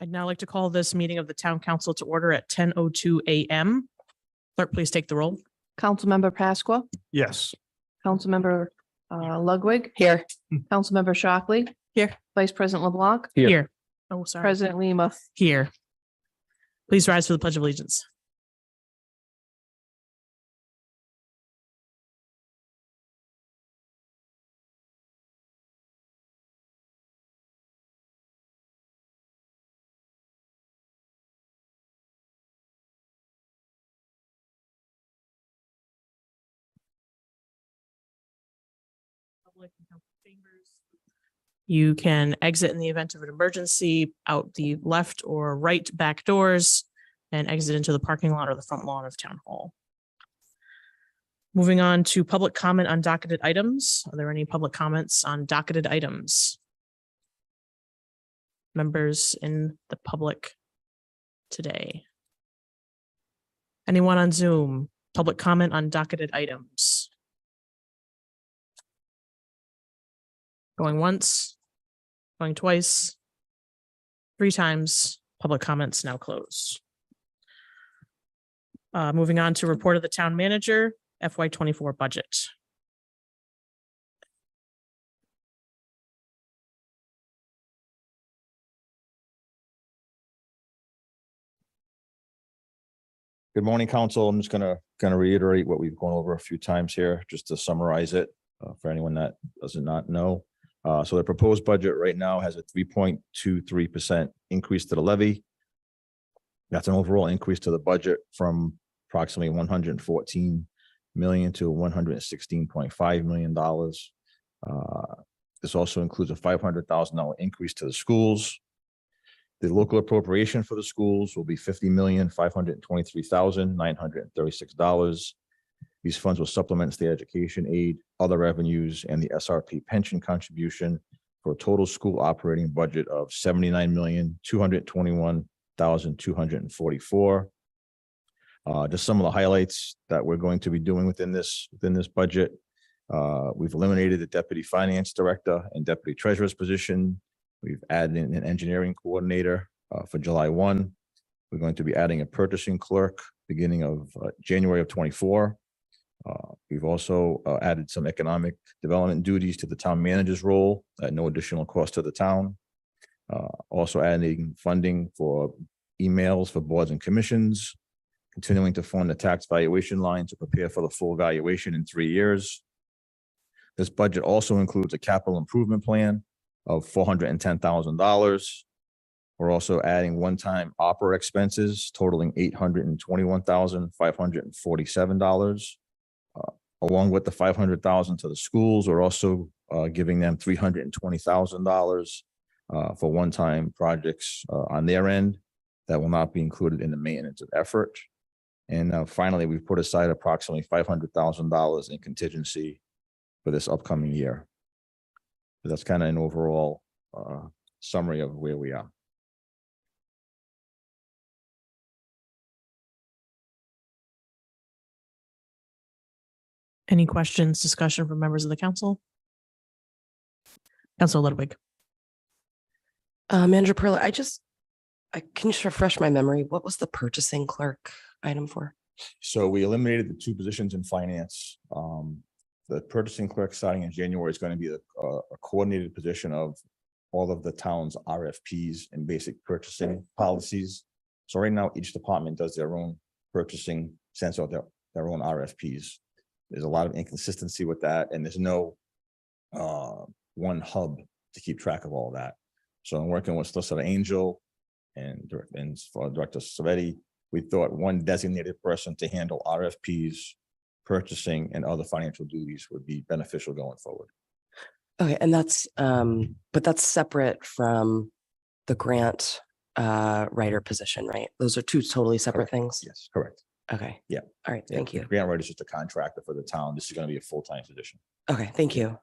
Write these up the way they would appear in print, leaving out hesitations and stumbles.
I'd now like to call this meeting of the Town Council to order at 10:02 a.m. Clerk, please take the roll. Councilmember Pasqua, Yes. Councilmember Ludwig. Here. Councilmember Shockley. Here. Vice President LeBlanc. Here. Oh, sorry. President Lima. Here. Please rise for the Pledge of Allegiance. You can exit in the event of an emergency out the left or right back doors and exit into the parking lot or the front lawn of Town Hall. Moving on to public comment on docketed items. Are there any public comments on docketed items? Members in the public today? Anyone on Zoom? Public comment on docketed items? Going once, going twice, 3 times. Public comments now closed. Moving on to report of the town manager, FY24 budget. Good morning, council. I'm just gonna reiterate what we've gone over a few times here, just to summarize it for anyone that does not know. So the proposed budget right now has a 3.23% increase to the levy. That's an overall increase to the budget from approximately 114 million to 116.5 million dollars. This also includes a $500,000 increase to the schools. The local appropriation for the schools will be $50,523,936. These funds will supplement state education aid, other revenues, and the SRP pension contribution for a total school operating budget of $79,221,244. Just some of the highlights that we're going to be doing within this budget. We've eliminated the deputy finance director and deputy treasurer's position. We've added in an engineering coordinator for July 1. We're going to be adding a purchasing clerk beginning of January of 24. We've also added some economic development duties to the town manager's role at no additional cost to the town. Also adding funding for emails for boards and commissions, continuing to fund the tax valuation line to prepare for the full valuation in 3 years. This budget also includes a capital improvement plan of $410,000. We're also adding one-time ARPA expenses totaling $821,547. Along with the $500,000 to the schools, we're also giving them $320,000 for one-time projects on their end that will not be included in the maintenance effort. And finally, we've put aside approximately $500,000 in contingency for this upcoming year. So that's kind of an overall summary of where we are. Any questions, discussion from members of the council? Councilor Ludwig. Manager Parrillo, can you just refresh my memory? What was the purchasing clerk item for? So we eliminated the 2 positions in finance. The purchasing clerk starting in January is going to be a coordinated position of all of the town's RFPs and basic purchasing policies. So right now, each department does their own purchasing, sends out their own RFPs. There's a lot of inconsistency with that, and there's no one hub to keep track of all of that. So I'm working with Solicitor Angell and for Director Savetti. We thought one designated person to handle RFPs, purchasing, and other financial duties would be beneficial going forward. Okay, and that's but that's separate from the grant writer position, right? Those are 2 totally separate things. Yes, correct. Okay. Yeah. All right. Thank you. The grant writer is just a contractor for the town. This is going to be a full-time position. Okay. Thank you.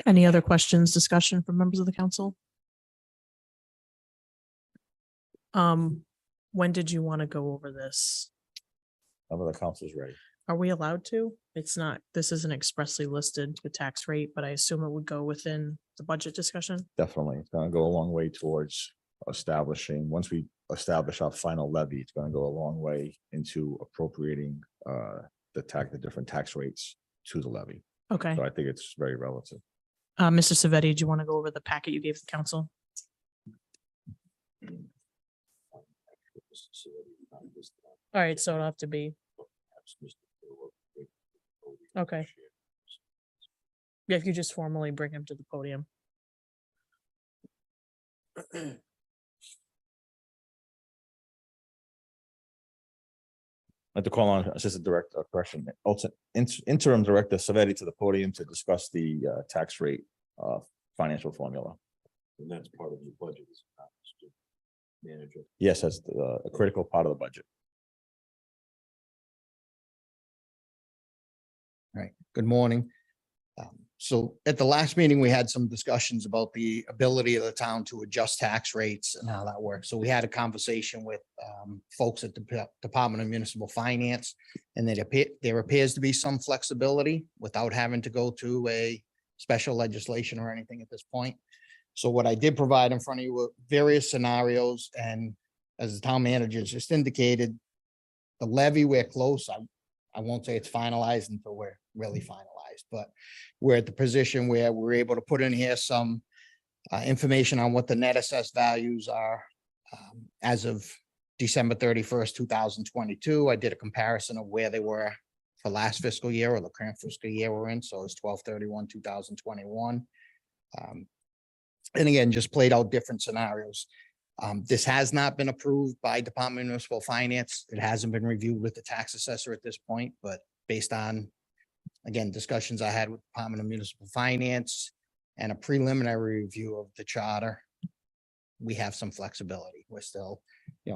Any other questions, discussion from members of the council? When did you want to go over this? Some of the council is ready. Are we allowed to? It's not, this isn't expressly listed, the tax rate, but I assume it would go within the budget discussion. Definitely. It's gonna go a long way towards establishing, once we establish our final levy, it's gonna go a long way into appropriating the different tax rates to the levy. Okay. So I think it's very relative. Mr. Savetti, do you want to go over the packet you gave the council? All right, so it'll have to be, okay. Yeah, if you just formally bring him to the podium. I'd like to call on Assistant Director, Interim Director Savetti to the podium to discuss the tax rate financial formula. And that's part of your budget, is not just to manage it. Yes, that's a critical part of the budget. Right. Good morning. So at the last meeting, we had some discussions about the ability of the town to adjust tax rates and how that works. So we had a conversation with folks at the Department of Municipal Finance, and there appears to be some flexibility without having to go to a special legislation or anything at this point. So what I did provide in front of you were various scenarios, and as the town manager just indicated, the levy, we're close. I won't say it's finalized until we're really finalized, but we're at the position where we're able to put in here some information on what the net assessed values are as of December 31st, 2022. I did a comparison of where they were for last fiscal year or the current fiscal year we're in. So it's 12/31/2021. And again, just played out different scenarios. This has not been approved by Department of Municipal Finance. It hasn't been reviewed with the tax assessor at this point, but based on, again, discussions I had with Department of Municipal Finance and a preliminary review of the charter, we have some flexibility. We're still,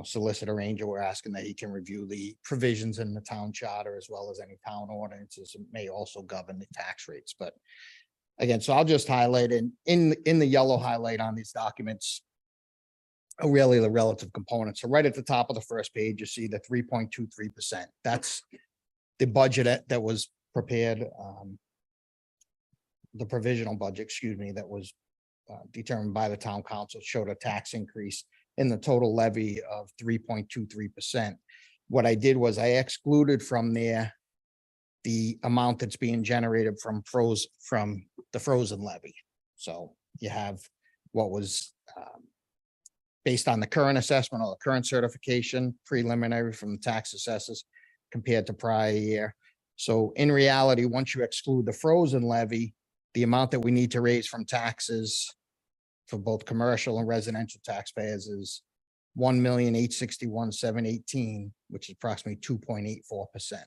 Solicitor Angell, we're asking that he can review the provisions in the town charter as well as any town ordinances that may also govern the tax rates. But again, so I'll just highlight in the yellow highlight on these documents are really the relative components. So right at the top of the first page, you see the 3.23%. That's the budget that was prepared, the provisional budget, excuse me, that was determined by the town council, showed a tax increase in the total levy of 3.23%. What I did was I excluded from there the amount that's being generated from the frozen levy. So you have what was based on the current assessment or the current certification preliminary from the tax assessors compared to prior year. So in reality, once you exclude the frozen levy, the amount that we need to raise from taxes for both commercial and residential taxpayers is $1,861,718, which is approximately 2.84%.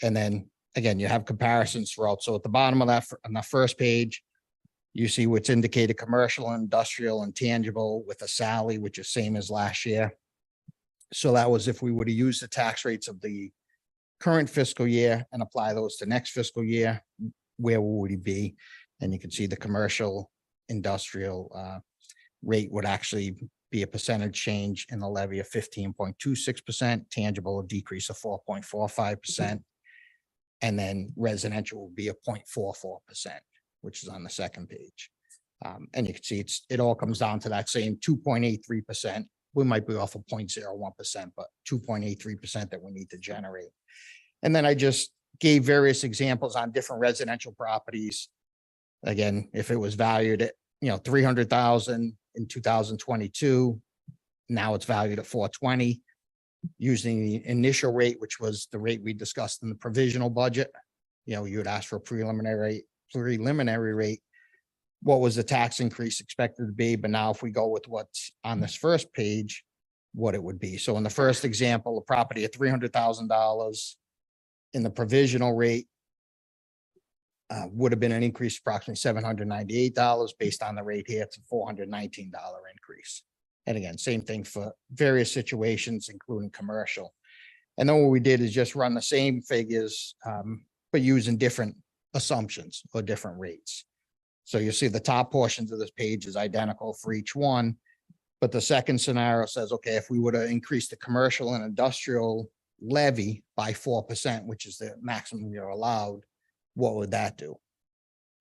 And then again, you have comparisons throughout. So at the bottom of that, on the first page, you see what's indicated commercial, industrial, and tangible with a SALI, which is same as last year. So that was if we were to use the tax rates of the current fiscal year and apply those to next fiscal year, where would we be? And you can see the commercial industrial rate would actually be a percentage change in the levy of 15.26%, tangible a decrease of 4.45%, and then residential will be a 0.44%, which is on the second page. And you can see it all comes down to that same 2.83%. We might be off of 0.01%, but 2.83% that we need to generate. And then I just gave various examples on different residential properties. Again, if it was valued at, 300,000 in 2022, now it's valued at 420, using the initial rate, which was the rate we discussed in the provisional budget. You would ask for a preliminary rate. What was the tax increase expected to be? But now if we go with what's on this first page, what it would be. So in the first example, a property at $300,000 in the provisional rate would have been an increase of approximately $798 based on the rate here. It's a $419 increase. And again, same thing for various situations, including commercial. And then what we did is just run the same figures, but using different assumptions or different rates. So you see the top portions of this page is identical for each one. But the second scenario says, okay, if we were to increase the commercial and industrial levy by 4%, which is the maximum you're allowed, what would that do?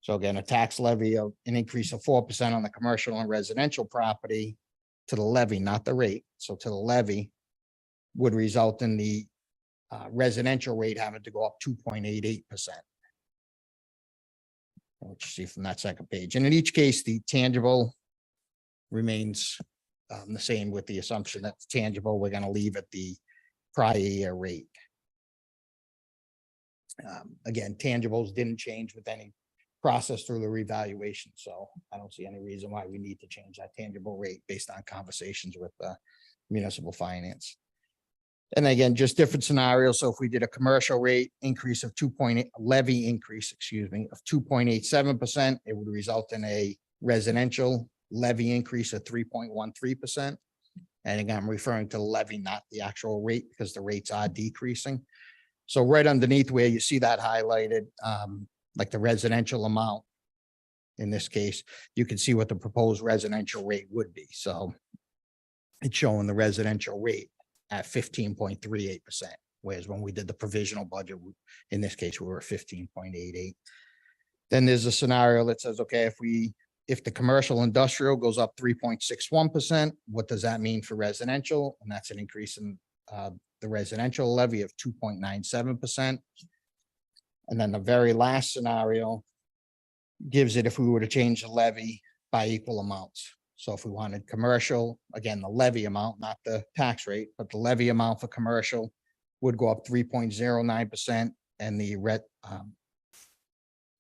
So again, a tax levy of an increase of 4% on the commercial and residential property to the levy, not the rate. So to the levy would result in the residential rate having to go up 2.88%. Which you see from that second page. And in each case, the tangible remains the same, with the assumption that it's tangible, we're going to leave at the prior year rate. Again, tangibles didn't change with any process through the revaluation. So I don't see any reason why we need to change that tangible rate based on conversations with municipal finance. And again, just different scenarios. So if we did a commercial rate increase of levy increase, excuse me, of 2.87%, it would result in a residential levy increase of 3.13%. And again, I'm referring to the levy, not the actual rate, because the rates are decreasing. So right underneath where you see that highlighted, like the residential amount, in this case, you can see what the proposed residential rate would be. So it's showing the residential rate at 15.38%, whereas when we did the provisional budget, in this case, we were at 15.88. Then there's a scenario that says, okay, if the commercial industrial goes up 3.61%, what does that mean for residential? And that's an increase in the residential levy of 2.97%. And then the very last scenario gives it if we were to change the levy by equal amounts. So if we wanted commercial, again, the levy amount, not the tax rate, but the levy amount for commercial would go up 3.09%, and the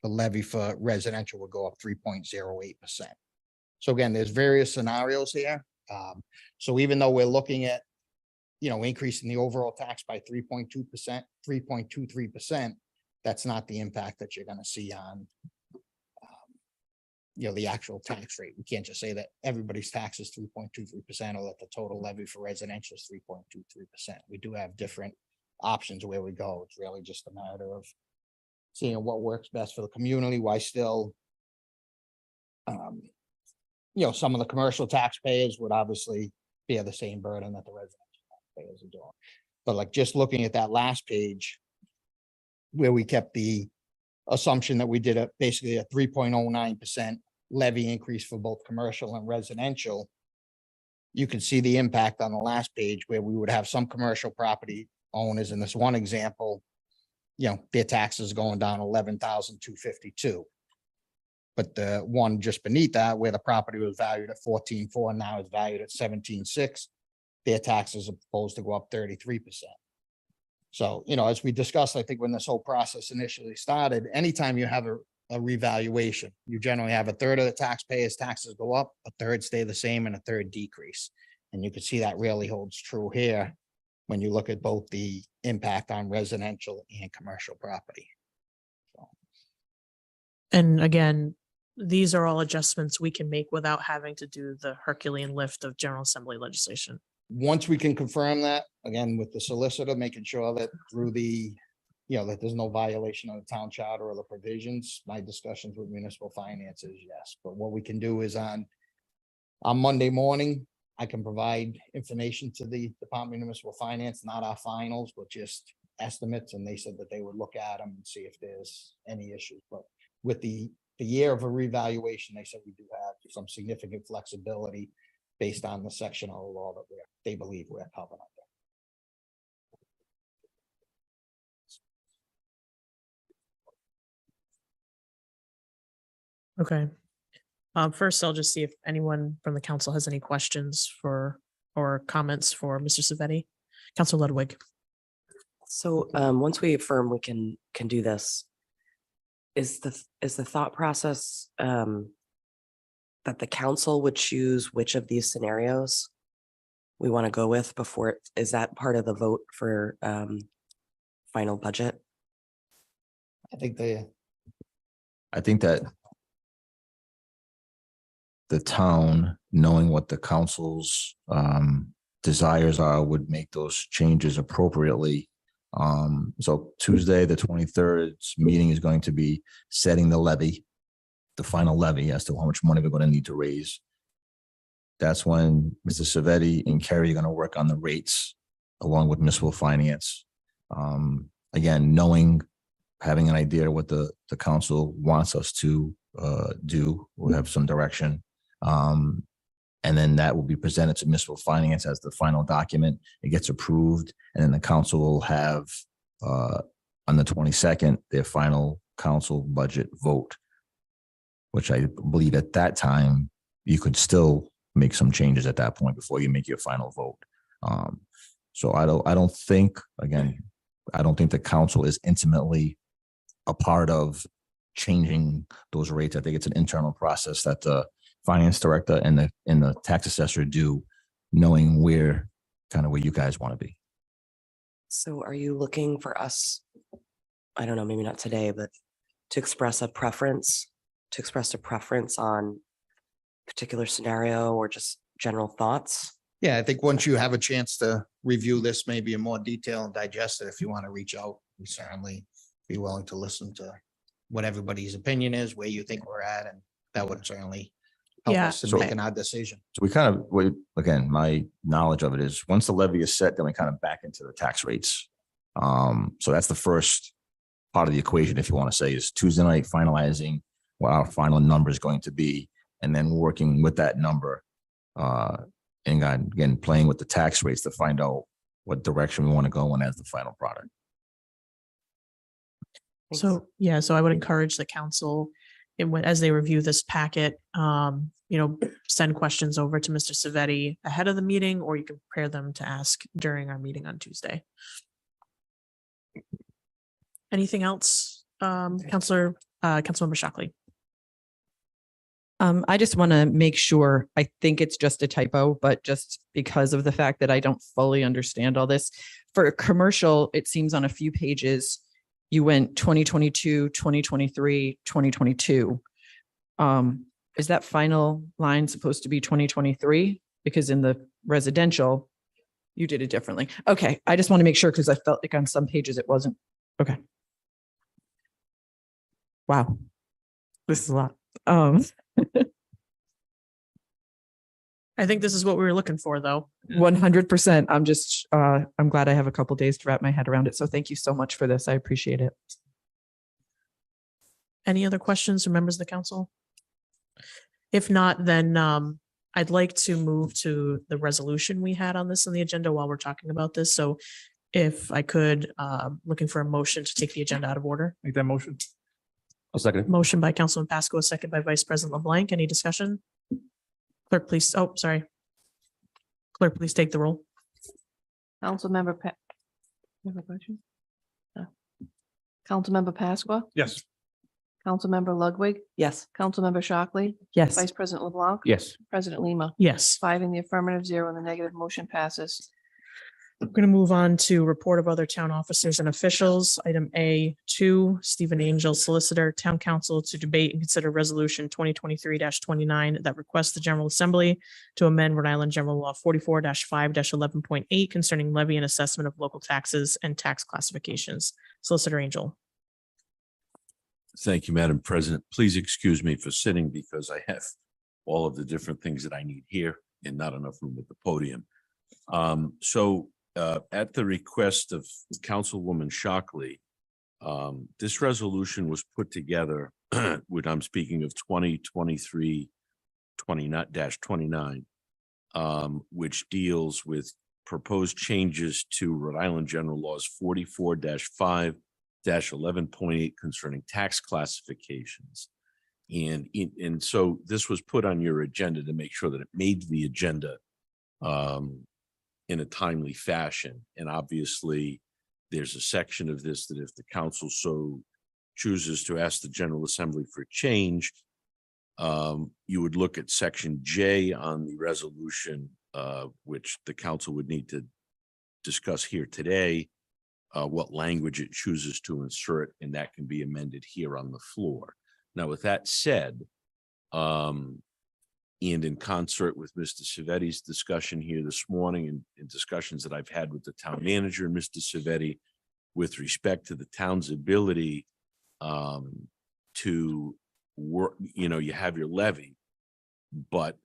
levy for residential would go up 3.08%. So again, there's various scenarios here. So even though we're looking at, increasing the overall tax by 3.2%, 3.23%, that's not the impact that you're going to see on the actual tax rate. We can't just say that everybody's tax is 3.23% or that the total levy for residential is 3.23%. We do have different options where we go. It's really just a matter of seeing what works best for the community. Why still, some of the commercial taxpayers would obviously bear the same burden that the residential taxpayers are doing. But like just looking at that last page where we kept the assumption that we did basically a 3.09% levy increase for both commercial and residential, you can see the impact on the last page where we would have some commercial property owners in this one example, their taxes going down 11,252. But the one just beneath that, where the property was valued at 14.4, now is valued at 17.6, their taxes are proposed to go up 33%. So, as we discussed, I think when this whole process initially started, anytime you have a revaluation, you generally have a third of the taxpayers' taxes go up, a third stay the same, and a third decrease. And you can see that really holds true here when you look at both the impact on residential and commercial property. And again, these are all adjustments we can make without having to do the Herculean lift of General Assembly legislation. Once we can confirm that, again, with the solicitor, making sure that through the, that there's no violation of the town charter or the provisions, my discussions with municipal finance is yes. But what we can do is on Monday morning, I can provide information to the Department of Municipal Finance, not our finals, but just estimates. And they said that they would look at them and see if there's any issues. But with the year of a revaluation, they said we do have some significant flexibility based on the section of the law that they believe we're covered under. Okay. First, I'll just see if anyone from the council has any questions or comments for Mr. Savetti. Councilor Ludwig. So once we affirm we can do this, is the thought process that the council would choose which of these scenarios we want to go with before, is that part of the vote for final budget? I think that the town, knowing what the council's desires are, would make those changes appropriately. So Tuesday, the 23rd's meeting is going to be setting the levy, the final levy as to how much money we're going to need to raise. That's when Mr. Savetti and Kerry are going to work on the rates along with municipal finance. Again, having an idea what the council wants us to do, we'll have some direction. And then that will be presented to municipal finance as the final document. It gets approved, and then the council will have on the 22nd, their final council budget vote, which I believe at that time, you could still make some changes at that point before you make your final vote. So I don't think the council is intimately a part of changing those rates. I think it's an internal process that the finance director and the tax assessor do, knowing where you guys want to be. So are you looking for us, I don't know, maybe not today, but to express a preference on particular scenario or just general thoughts? Yeah, I think once you have a chance to review this maybe in more detail and digest it, if you want to reach out, we certainly be willing to listen to what everybody's opinion is, where you think we're at, and that would certainly help Yeah. us in So- making our decision. So again, my knowledge of it is once the levy is set, then we kind of back into the tax rates. So that's the first part of the equation, if you want to say, is Tuesday night finalizing what our final number is going to be, and then working with that number. And again, playing with the tax rates to find out what direction we want to go in as the final product. Thanks. So, yeah, so I would encourage the council, as they review this packet, send questions over to Mr. Savetti ahead of the meeting, or you can prepare them to ask during our meeting on Tuesday. Anything else, Councilmember Shockley? I just want to make sure, I think it's just a typo, but just because of the fact that I don't fully understand all this. For commercial, it seems on a few pages, you went 2022, 2023, 2022. Is that final line supposed to be 2023? Because in the residential, you did it differently. Okay, I just want to make sure because I felt like on some pages it wasn't. Okay. Wow. This is a lot. I think this is what we were looking for, though. 100%. I'm just, I'm glad I have a couple days to wrap my head around it. So thank you so much for this. I appreciate it. Any other questions from members of the council? If not, then I'd like to move to the resolution we had on this on the agenda while we're talking about this. So if I could, looking for a motion to take the agenda out of order. Make that motion. I'll second it. Motion by Councilman Pasco, a second by Vice President LeBlanc. Any discussion? Clerk, please. Oh, sorry. Clerk, please take the roll. Councilmember you have a question? No. Councilmember Pasqua, Yes. Councilmember Ludwig, Yes. Councilmember Shockley, Yes. Vice President LeBlanc. Yes. President Lima. Yes. 5 in the affirmative, 0 in the negative, motion passes. We're going to move on to report of other town officers and officials. Item A2, Stephen Angell, Solicitor, Town Council to debate and consider resolution 2023-29 that requests the General Assembly to amend Rhode Island General Law 44-5-11.8 concerning levy and assessment of local taxes and tax classifications. Solicitor Angell. Thank you, Madam President. Please excuse me for sitting because I have all of the different things that I need here and not enough room at the podium. At the request of Councilwoman Shockley, this resolution was put together when I'm speaking of 2023-29, which deals with proposed changes to Rhode Island General Laws 44-5-11.8 concerning tax classifications. And so this was put on your agenda to make sure that it made the agenda in a timely fashion. And obviously, there's a section of this that if the council so chooses to ask the General Assembly for change, you would look at section J on the resolution, which the council would need to discuss here today, what language it chooses to insert, and that can be amended here on the floor. Now, with that said, and in concert with Mr. Savetti's discussion here this morning and discussions that I've had with the town manager, Mr. Savetti, with respect to the town's ability to work, you have your levy, but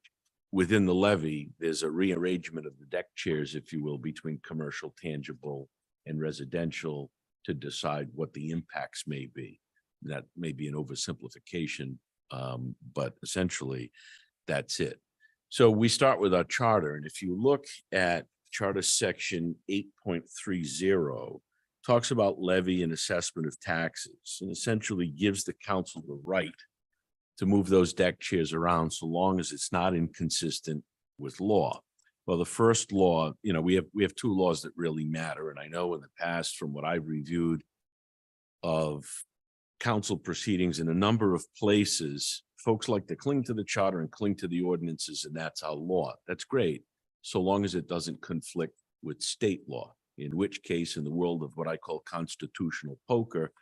within the levy, there's a rearrangement of the deck chairs, if you will, between commercial, tangible, and residential to decide what the impacts may be. That may be an oversimplification, but essentially that's it. So we start with our charter, and if you look at Charter Section 8.30, talks about levy and assessment of taxes, and essentially gives the council the right to move those deck chairs around so long as it's not inconsistent with law. Well, the first law, you know, we have two laws that really matter, and I know in the past, from what I've reviewed of council proceedings in a number of places, folks like to cling to the charter and cling to the ordinances, and that's our law. That's great, so long as it doesn't conflict with state law, in which case, in the world of what I call constitutional poker,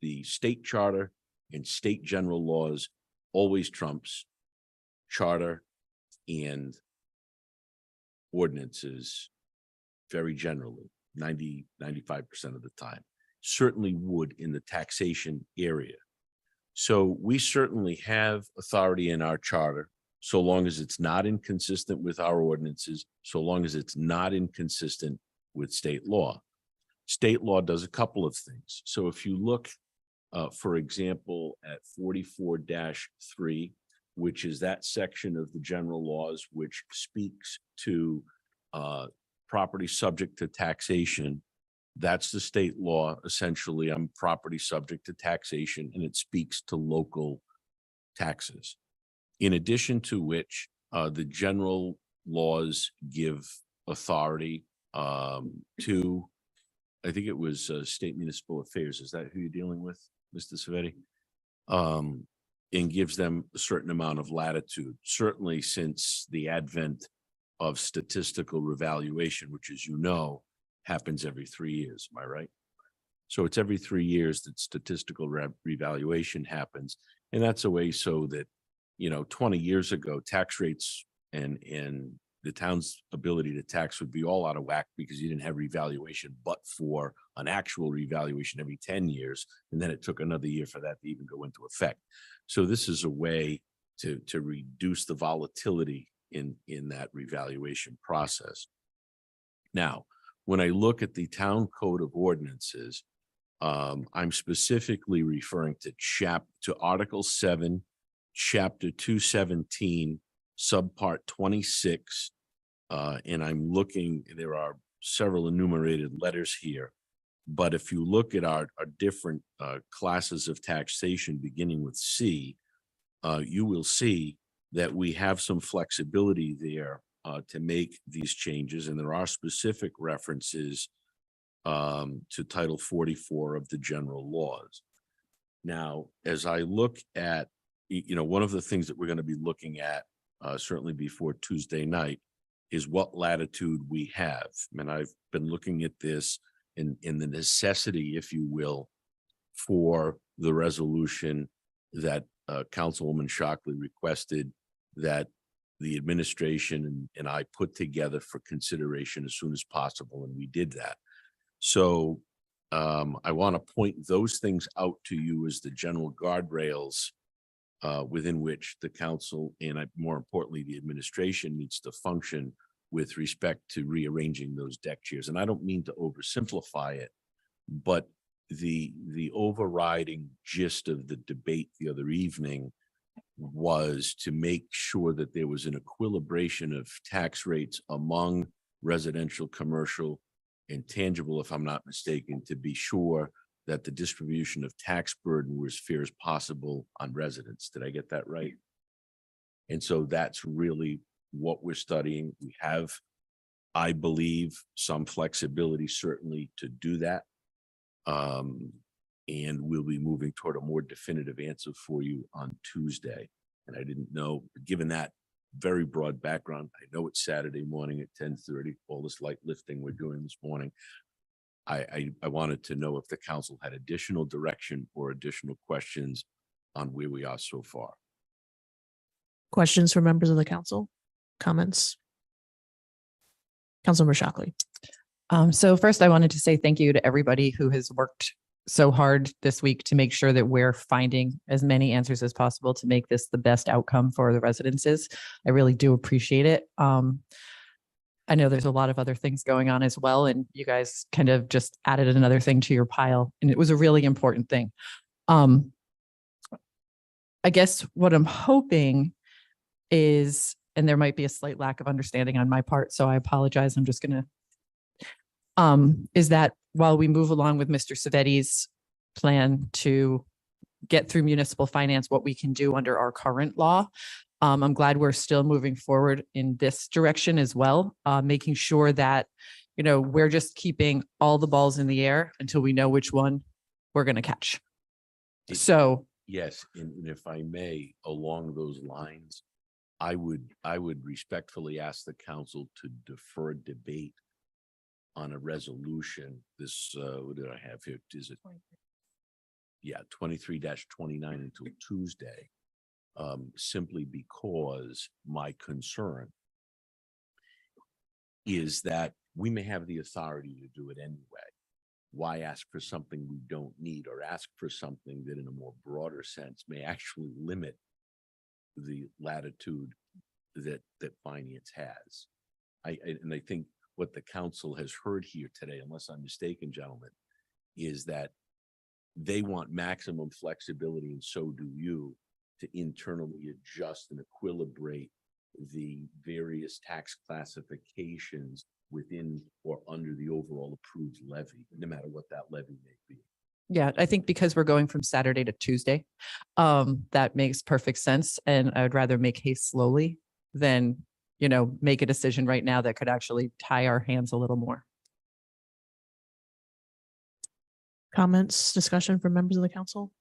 the state charter and state general laws always trumps charter and ordinances very generally, 95% of the time. Certainly would in the taxation area. So we certainly have authority in our charter, so long as it's not inconsistent with our ordinances, so long as it's not inconsistent with state law. State law does a couple of things. So if you look, for example, at 44-3, which is that section of the general laws which speaks to property subject to taxation, that's the state law, essentially, on property subject to taxation, and it speaks to local taxes. In addition to which, the general laws give authority to, I think it was State Municipal Affairs. Is that who you're dealing with, Mr. Savetti? And gives them a certain amount of latitude, certainly since the advent of statistical revaluation, which, as you know, happens every 3 years. Am I right? So it's every 3 years that statistical revaluation happens. And that's a way so that, you know, 20 years ago, tax rates and the town's ability to tax would be all out of whack because you didn't have revaluation, but for an actual revaluation every 10 years. And then it took another year for that to even go into effect. So this is a way to reduce the volatility in that revaluation process. Now, when I look at the Town Code of Ordinances, I'm specifically referring to Article 7, Chapter 217, Subpart 26, and I'm looking, there are several enumerated letters here, but if you look at our different classes of taxation, beginning with C, you will see that we have some flexibility there to make these changes, and there are specific references to Title 44 of the general laws. Now, as I look at, you know, one of the things that we're going to be looking at certainly before Tuesday night is what latitude we have. And I've been looking at this in the necessity, if you will, for the resolution that Councilwoman Shockley requested that the administration and I put together for consideration as soon as possible, and we did that. So I want to point those things out to you as the general guardrails within which the council and more importantly, the administration needs to function with respect to rearranging those deck chairs. And I don't mean to oversimplify it, but the overriding gist of the debate the other evening was to make sure that there was an equilibration of tax rates among residential, commercial, and tangible, if I'm not mistaken, to be sure that the distribution of tax burden was as fair as possible on residents. Did I get that right? And so that's really what we're studying. We have, I believe, some flexibility certainly to do that. And we'll be moving toward a more definitive answer for you on Tuesday. And I didn't know, given that very broad background, I know it's Saturday morning at 10:30, all this light lifting we're doing this morning. I wanted to know if the council had additional direction or additional questions on where we are so far. Questions for members of the council? Comments? Councilmember Shockley. So first I wanted to say thank you to everybody who has worked so hard this week to make sure that we're finding as many answers as possible to make this the best outcome for the residences. I really do appreciate it. I know there's a lot of other things going on as well, and you guys kind of just added another thing to your pile, and it was a really important thing. I guess what I'm hoping is, and there might be a slight lack of understanding on my part, so I apologize. I'm just gonna, is that while we move along with Mr. Savetti's plan to get through municipal finance, what we can do under our current law, I'm glad we're still moving forward in this direction as well, making sure that, you know, we're just keeping all the balls in the air until we know which one we're going to catch. So Yes, and if I may, along those lines, I would respectfully ask the council to defer debate on a resolution. This, what did I have here? Is it? Yeah, 23-29 until Tuesday. Simply because my concern is that we may have the authority to do it anyway. Why ask for something we don't need, or ask for something that in a more broader sense may actually limit the latitude that finance has? And I think what the council has heard here today, unless I'm mistaken, gentlemen, is that they want maximum flexibility, and so do you, to internally adjust and equilibrate the various tax classifications within or under the overall approved levy, no matter what that levy may be. yeah, I think because we're going from Saturday to Tuesday, that makes perfect sense. And I would rather make haste slowly than, you know, make a decision right now that could actually tie our hands a little more. Comments, discussion from members of the council?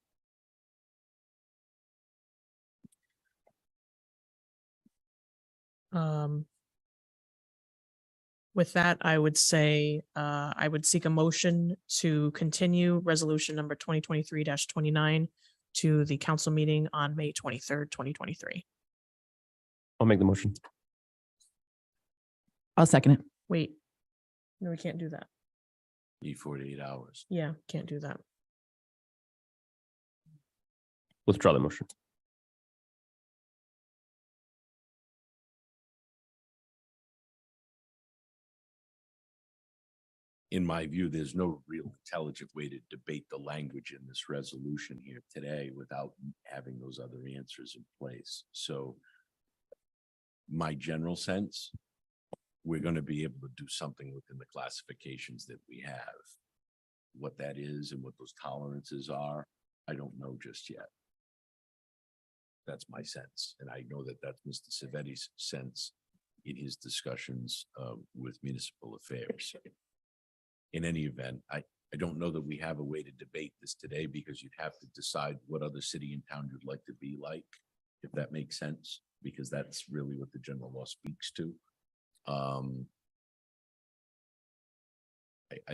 With that, I would say, I would seek a motion to continue resolution number 2023-29 to the council meeting on May 23rd, 2023. I'll make the motion. I'll second it. Wait, no, we can't do that. Need 48 hours. Yeah, can't do that. Withdraw the motion. In my view, there's no real intelligent way to debate the language in this resolution here today without having those other answers in place. So my general sense, we're going to be able to do something within the classifications that we have. What that is and what those tolerances are, I don't know just yet. That's my sense. And I know that that's Mr. Savetti's sense in his discussions with municipal affairs. In any event, I don't know that we have a way to debate this today, because you'd have to decide what other city and town you'd like to be like, if that makes sense, because that's really what the general law speaks to. I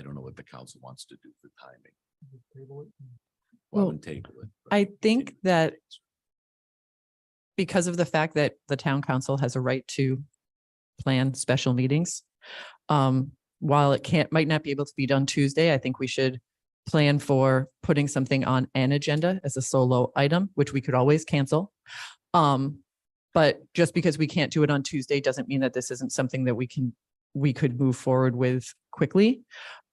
don't know what the council wants to do for timing. Well, then table it, but I think continue. that because of the fact that the town council has a right to plan special meetings, while it might not be able to be done Tuesday, I think we should plan for putting something on an agenda as a solo item, which we could always cancel. But just because we can't do it on Tuesday doesn't mean that this isn't something that we could move forward with quickly.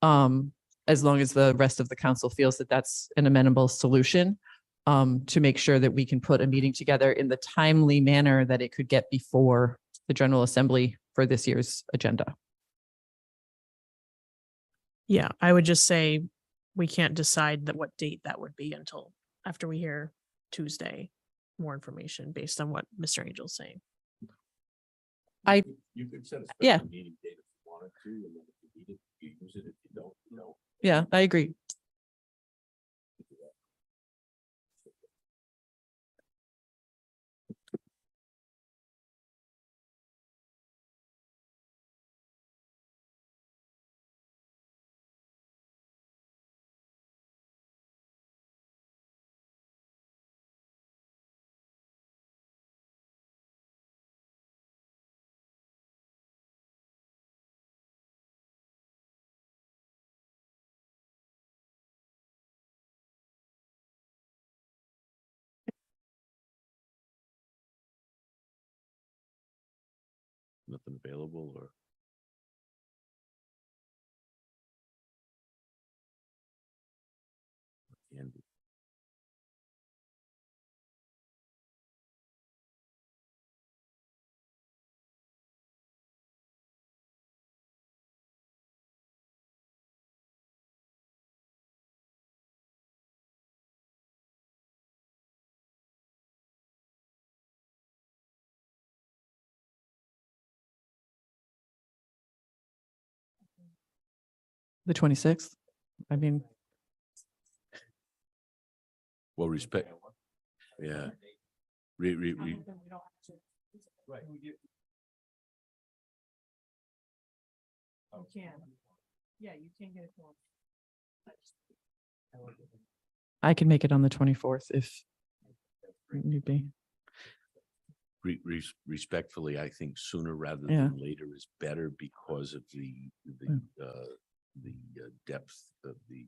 As long as the rest of the council feels that that's an amenable solution, to make sure that we can put a meeting together in the timely manner that it could get before the General Assembly for this year's agenda. Yeah, I would just say we can't decide that what date that would be until after we hear Tuesday more information based on what Mr. Angel's saying. You could set a Yeah. special meeting date if you wanted to, and then if you need it, you use it. If you don't, you don't. Yeah, I agree. Nothing available, or The 26th. I mean, Well, respect. Yeah. Re- You can. Yeah, you can get it. I can make it on the 24th if need be. Respectfully, I think sooner rather Yeah. than later is better because of the depth of the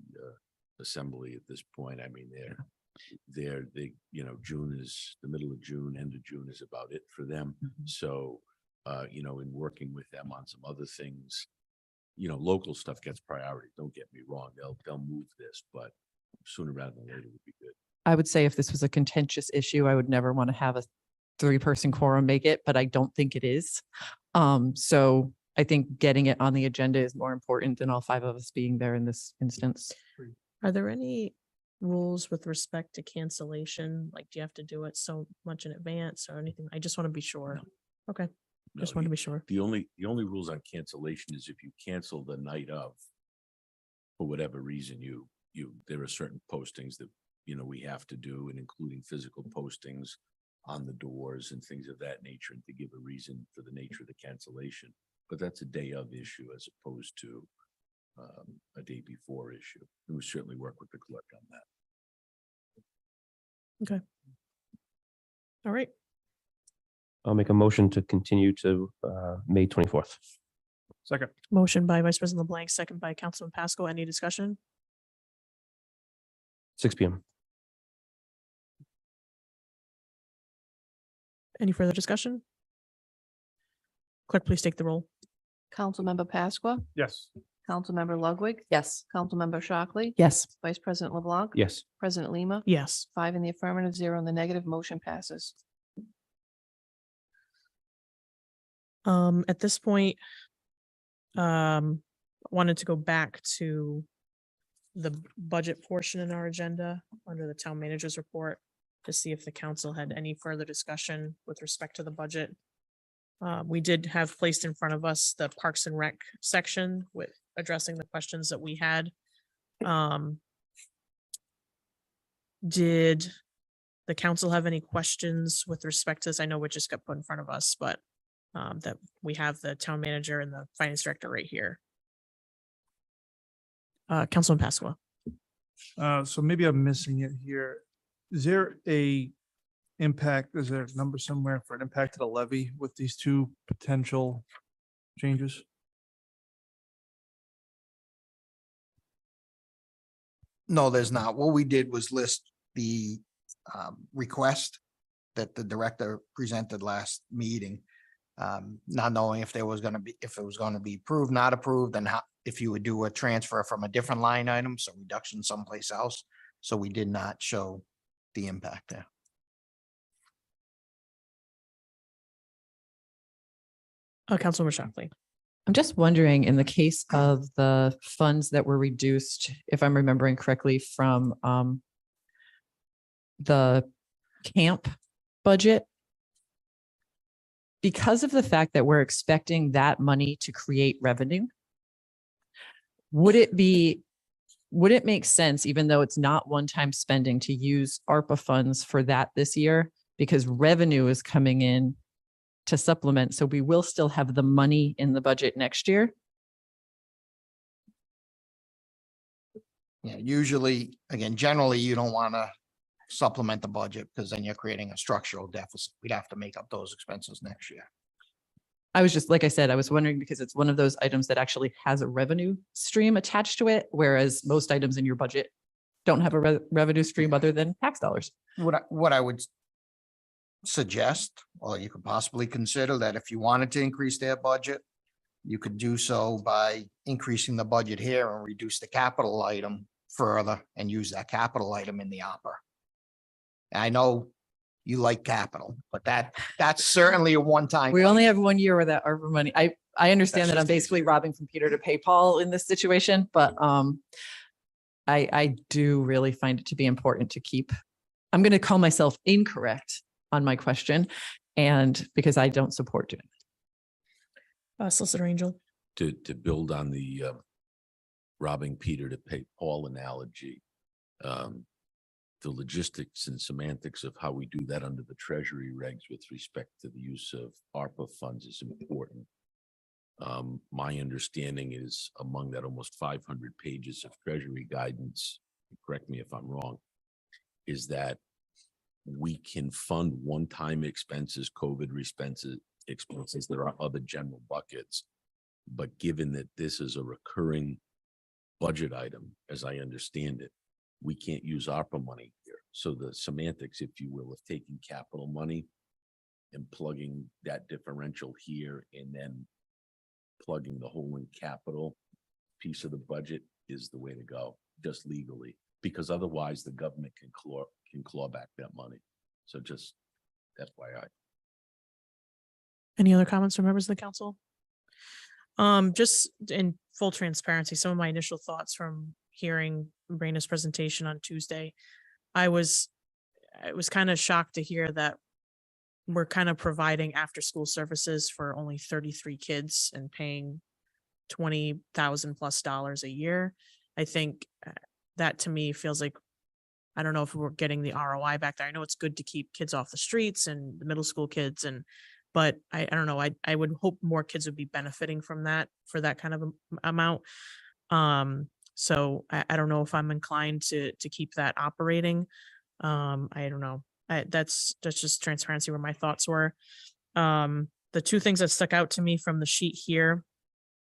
assembly at this point. I mean, June is the middle of June, end of June is about it for them. Mhm. So, in working with them on some other things, local stuff gets priority. Don't get me wrong. They'll move this, but sooner rather than later would be good. I would say if this was a contentious issue, I would never want to have a 3-person quorum make it, but I don't think it is. So I think getting it on the agenda is more important than all 5 of us being there in this instance. Are there any rules with respect to cancellation? Like, do you have to do it so much in advance or anything? I just want to be sure. Okay, No, just want to be sure. The only rules on cancellation is if you cancel the night of, for whatever reason, there are certain postings that, we have to do, and including physical postings on the doors and things of that nature, and to give a reason for the nature of the cancellation. But that's a day of issue as opposed to a day before issue. And we certainly work with the clerk on that. All right, I'll make a motion to continue to May 24th. Second. motion by Vice President LeBlanc, second by Councilman Pascal. Any discussion? 6 PM. Any further discussion? Clerk, please take the roll. Councilmember Pasqua, Yes. Councilmember Ludwig, Yes. Councilmember Shockley, Yes. Vice President LeBlanc. Yes. President Lima. Yes. 5 in the affirmative, 0 in the negative, motion passes. At this point, wanted to go back to the budget portion in our agenda under the town manager's report to see if the council had any further discussion with respect to the budget. We did have placed in front of us the Parks and Rec section with addressing the questions that we had. Did the council have any questions with respect to this? I know it just got put in front of us, but that we have the town manager and the finance director right here. Councilman Pasqua. So maybe I'm missing it here. Is there a impact, is there a number somewhere for an impact to the levy with these 2 potential changes? No, there's not. What we did was list the request that the director presented last meeting. Not knowing if it was going to be approved, not approved, and how, if you would do a transfer from a different line item, so reduction someplace else. So we did not show the impact there. Councilman Shockley. I'm just wondering, in the case of the funds that were reduced, if I'm remembering correctly, from the camp budget, because of the fact that we're expecting that money to create revenue, would it make sense, even though it's not one-time spending, to use ARPA funds for that this year? Because revenue is coming in to supplement, so we will still have the money in the budget next year. Yeah, usually, again, generally, you don't want to supplement the budget because then you're creating a structural deficit. We'd have to make up those expenses next year. I was just, like I said, I was wondering because it's one of those items that actually has a revenue stream attached to it, whereas most items in your budget don't have a revenue stream other than tax dollars. What I would suggest, or you could possibly consider, that if you wanted to increase their budget, you could do so by increasing the budget here and reduce the capital item further and use that capital item in the ARPA. I know you like capital, but that's certainly a one-time. We only have 1 year with that ARPA money. I understand That's that I'm just basically robbing from Peter to pay Paul in this situation, but I do really find it to be important to keep. I'm going to call myself incorrect on my question, and because I don't support doing it. Solicitor Angell. To build on the robbing Peter to pay Paul analogy. The logistics and semantics of how we do that under the treasury regs with respect to the use of ARPA funds is important. My understanding is among that almost 500 pages of treasury guidance, correct me if I'm wrong, is that we can fund one-time expenses, COVID expenses. There are other general buckets, but given that this is a recurring budget item, as I understand it, we can't use ARPA money here. So the semantics, if you will, of taking capital money and plugging that differential here and then plugging the hole in capital piece of the budget is the way to go, just legally, because otherwise the government can claw back that money. So just FYI. Any other comments from members of the council? Just in full transparency, some of my initial thoughts from hearing Brandon's presentation on Tuesday, I was kind of shocked to hear that we're kind of providing after school services for only 33 kids and paying $20,000+ a year. I think that to me feels like, I don't know if we're getting the ROI back there. I know it's good to keep kids off the streets and the middle school kids, but I don't know. I would hope more kids would be benefiting from that for that kind of amount. So I don't know if I'm inclined to keep that operating. I don't know. That's just transparency where my thoughts were. The two things that stuck out to me from the sheet here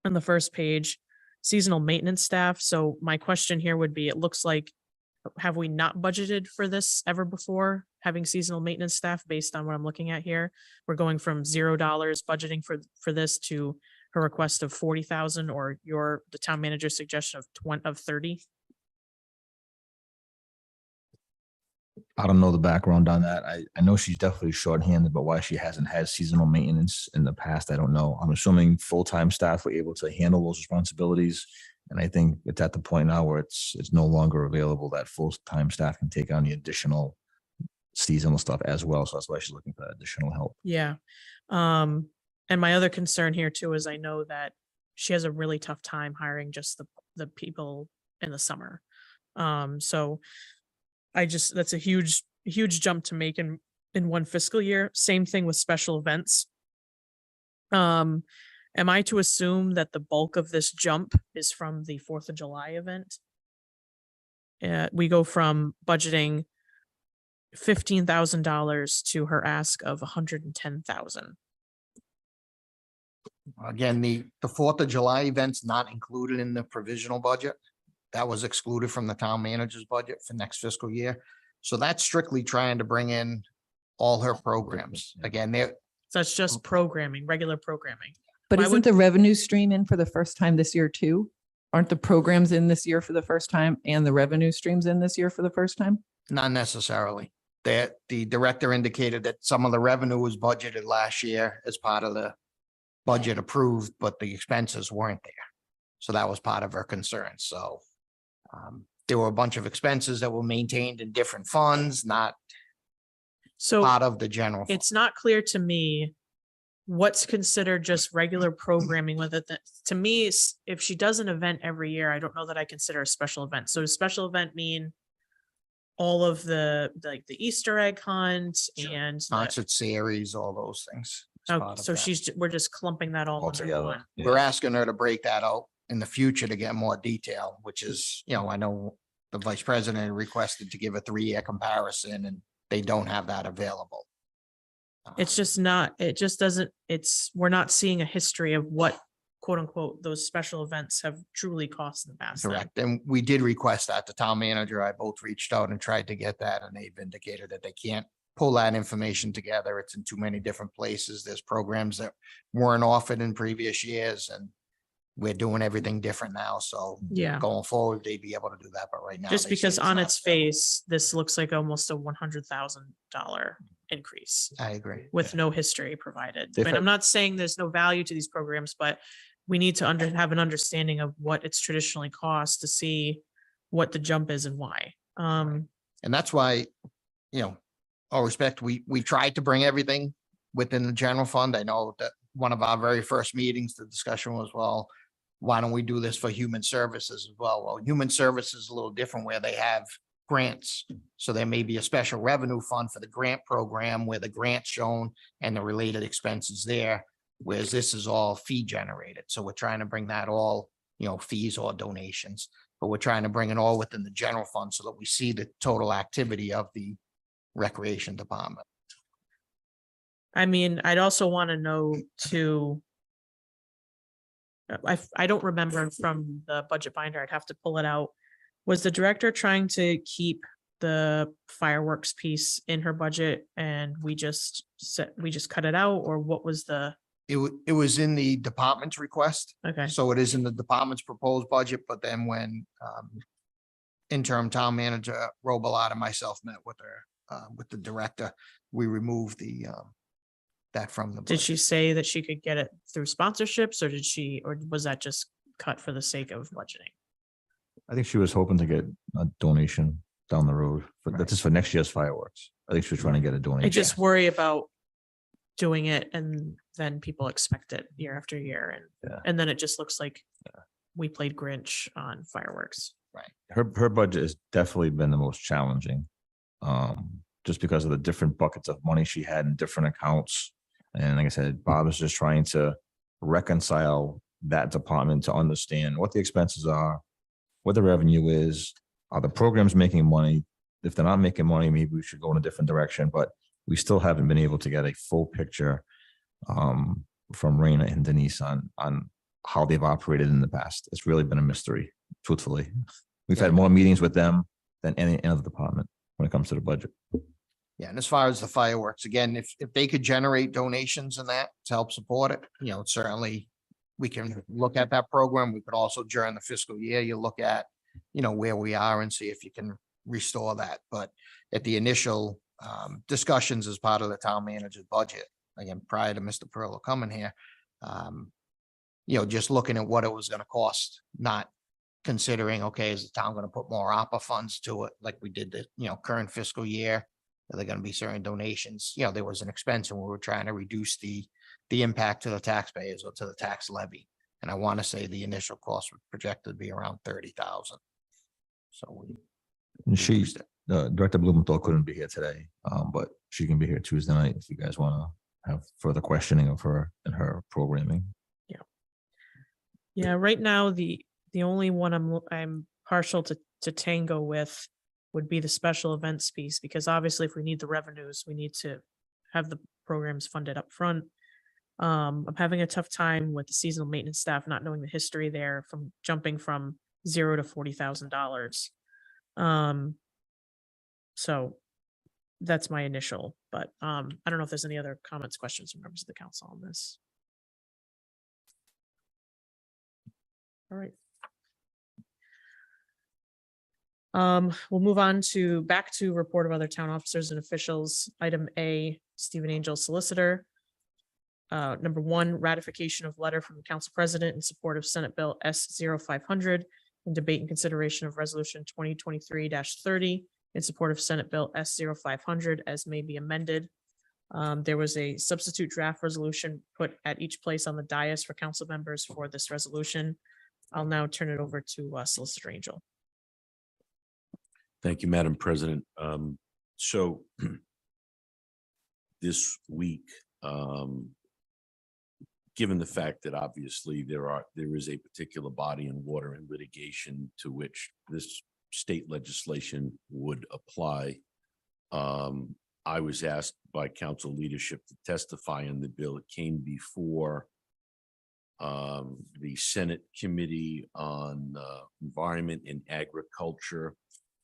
on the first page, seasonal maintenance staff. So my question here would be, it looks like, have we not budgeted for this ever before, having seasonal maintenance staff based on what I'm looking at here? We're going from $0 budgeting for this to her request of 40,000 or the town manager's suggestion of 30. I don't know the background on that. I know she's definitely shorthanded, but why she hasn't had seasonal maintenance in the past, I don't know. I'm assuming full-time staff were able to handle those responsibilities. And I think it's at the point now where it's no longer available that full-time staff can take on the additional seasonal stuff as well. So that's why she's looking for that additional help. Yeah. And my other concern here too is I know that she has a really tough time hiring just the people in the summer. So that's a huge jump to make in one fiscal year. Same thing with special events. Am I to assume that the bulk of this jump is from the 4th of July event? We go from budgeting $15,000 to her ask of $110,000. Again, the 4th of July event's not included in the provisional budget. That was excluded from the town manager's budget for next fiscal year. So that's strictly trying to bring in all her programs. Again, So it's just programming, regular programming. But Why isn't would- the revenue stream in for the first time this year too? Aren't the programs in this year for the first time and the revenue streams in this year for the first time? not necessarily. That the director indicated that some of the revenue was budgeted last year as part of the budget approved, but the expenses weren't there. So that was part of her concern. So there were a bunch of expenses that were maintained in different funds, not So part of the general. fund. it's not clear to me what's considered just regular programming with it. That to me, if she does an event every year, I don't know that I consider a special event. So does special event mean all of the Easter egg hunt and Concert series, all those things. as part of so that. we're just clumping that all under Altogether. one. We're asking her to break that out in the future to get more detail, which is, I know the vice president requested to give a 3-year comparison and they don't have that available. It's just not, it just doesn't, we're not seeing a history of what quote unquote, those special events have truly cost in the past. then. Correct. And we did request that. The town manager, I both reached out and tried to get that, and they've indicated that they can't pull that information together. It's in too many different places. There's programs that weren't offered in previous years, and we're doing everything different now. So Yeah. going forward, they'd be able to do that. But right now. Just they say because on not its available. face, this looks like almost a $100,000 increase I agree. with no history provided. If And I- I'm not saying there's no value to these programs, but we need to have an understanding of what it's traditionally cost to see what the jump is and why. And that's why, all respect, we tried to bring everything within the general fund. I know that one of our very first meetings, the discussion was, well, why don't we do this for human services as well? Well, human services is a little different where they have grants. So there may be a special revenue fund for the grant program where the grant's shown and the related expenses there, whereas this is all fee generated. So we're trying to bring that all, fees or donations, but we're trying to bring it all within the general fund so that we see the total activity of the recreation department. I mean, I'd also want to know too. I don't remember from the budget binder. I'd have to pull it out. Was the director trying to keep the fireworks piece in her budget and we just cut it out, or what was the? It was in the department's request. Okay, So it is in the department's proposed budget, but then when interim town manager Robillard and myself met with the director, we removed that from the. did she say that she could get it through sponsorships, or was that just cut for the sake of budgeting? I think she was hoping to get a donation down the road, but Right. that's just for next year's fireworks. I think she was trying to get a donation. I just worry about doing it and then people expect it year after year Yeah. and then it just looks like we played Grinch on fireworks. Her budget has definitely been the most challenging. Just because of the different buckets of money she had in different accounts. And like I said, Bob is just trying to reconcile that department to understand what the expenses are, what the revenue is, are the programs making money? If they're not making money, maybe we should go in a different direction, but we still haven't been able to get a full picture from Raina and Denise on how they've operated in the past. It's really been a mystery, truthfully. We've had more meetings with them than any other department when it comes to the budget. Yeah, and as far as the fireworks, again, if they could generate donations in that to help support it, certainly we can look at that program. We could also during the fiscal year, you look at, where we are and see if you can restore that. But at the initial discussions as part of the town manager's budget, again, prior to Mr. Parrillo coming here, just looking at what it was going to cost, not considering, okay, is the town going to put more ARPA funds to it like we did the, current fiscal year? Are there going to be certain donations? There was an expense and we were trying to reduce the impact to the taxpayers or to the tax levy. And I want to say the initial cost was projected to be around 30,000. So And she, reduced it. Director Blumenthal couldn't be here today, but she can be here Tuesday night if you guys want to have further questioning of her and her programming. Yeah, right now, the only one I'm partial to tango with would be the special events piece, because obviously if we need the revenues, we need to have the programs funded up front. I'm having a tough time with the seasonal maintenance staff, not knowing the history there from jumping from $0 to $40,000. So that's my initial, but I don't know if there's any other comments, questions from members of the council on this. All right. We'll move on to back to report of other town officers and officials. Item A, Stephen Angell, Solicitor. Number 1, ratification of letter from the council president in support of Senate Bill S-0500 and debate and consideration of resolution 2023-30 in support of Senate Bill S-0500 as may be amended. There was a substitute draft resolution put at each place on the dais for council members for this resolution. I'll now turn it over to Solicitor Angell. Thank you, Madam President. So this week, given the fact that obviously there is a particular body in water and litigation to which this state legislation would apply, I was asked by council leadership to testify on the bill. It came before the Senate Committee on Environment and Agriculture.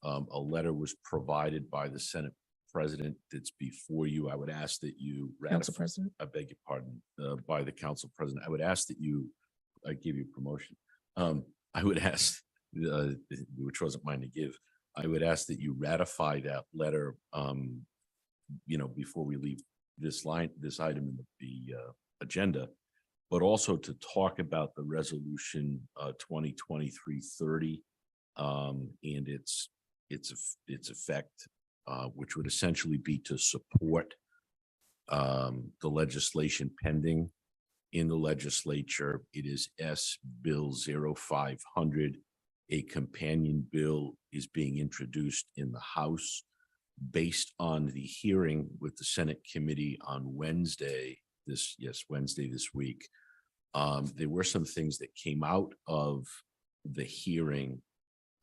A letter was provided by the Senate President that's before you. I would ask that you Council President. I beg your pardon, by the Council President. I would ask that you, I give you promotion. I would ask, which wasn't mine to give, I would ask that you ratify that letter, before we leave this item in the agenda, but also to talk about the resolution 2023-30 and its effect, which would essentially be to support the legislation pending in the legislature. It is S Bill 0500. A companion bill is being introduced in the House based on the hearing with the Senate committee on Wednesday this week. There were some things that came out of the hearing,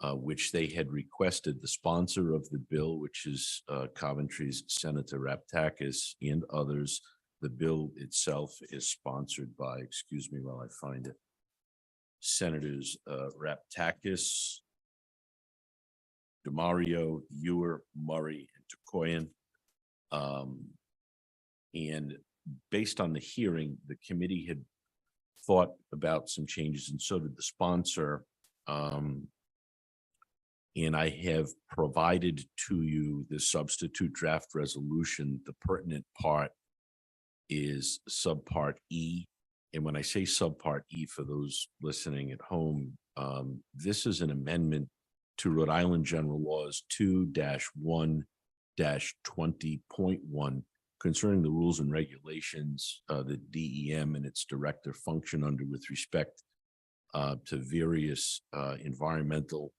which they had requested. The sponsor of the bill, which is Coventry's Senator Raptakis and others. The bill itself is sponsored by, excuse me while I find it, Senators Raptakis, DeMario, Ewer, Murray, and Tokoyan. And based on the hearing, the committee had thought about some changes, and so did the sponsor. And I have provided to you the substitute draft resolution. The pertinent part is subpart E. And when I say subpart E, for those listening at home, this is an amendment to Rhode Island General Laws 2-1-20.1 concerning the rules and regulations the DEM and its director function under with respect to various environmental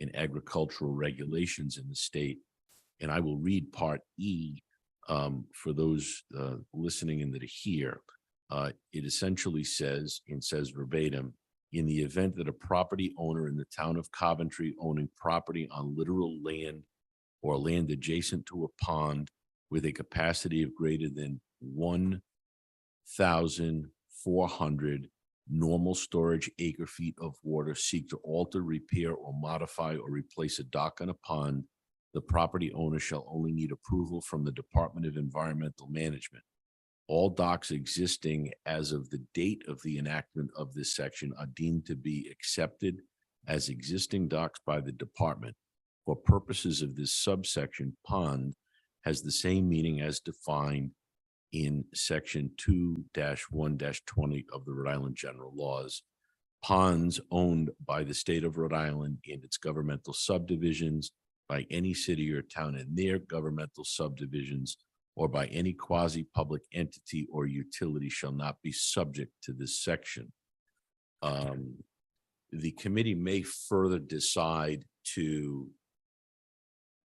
and agricultural regulations in the state. And I will read part E for those listening and that are here. It essentially says, and says verbatim, in the event that a property owner in the town of Coventry owning property on littoral land or land adjacent to a pond with a capacity of greater than 1,400 normal storage acre feet of water seek to alter, repair, or modify or replace a dock on a pond, the property owner shall only need approval from the Department of Environmental Management. All docks existing as of the date of the enactment of this section are deemed to be accepted as existing docks by the department. For purposes of this subsection, pond has the same meaning as defined in section 2-1-20 of the Rhode Island General Laws. Ponds owned by the state of Rhode Island and its governmental subdivisions, by any city or town and their governmental subdivisions, or by any quasi-public entity or utility shall not be subject to this section. The committee may further decide to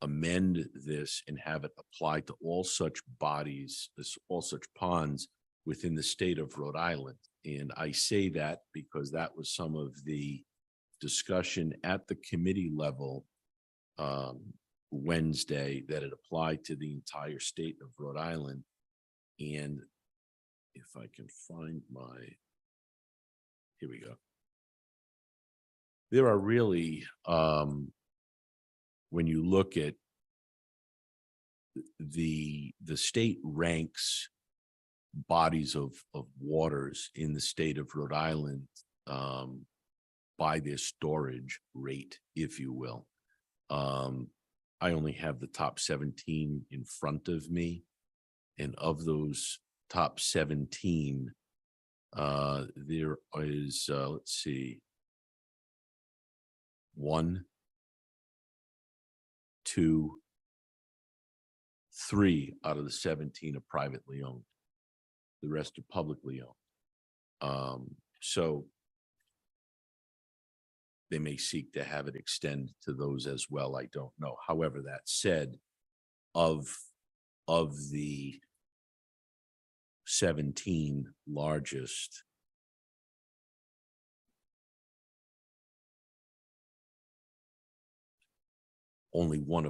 amend this and have it apply to all such bodies, all such ponds within the state of Rhode Island. And I say that because that was some of the discussion at the committee level Wednesday, that it applied to the entire state of Rhode Island. And if I can find here we go. There are really, when you look at the state ranks bodies of waters in the state of Rhode Island by their storage rate, if you will. I only have the top 17 in front of me. And of those top 17, there is, let's see, 1, 2, 3 out of the 17 are privately owned. The rest are publicly owned. So they may seek to have it extend to those as well. I don't know. However, that said, of the 17 largest, only one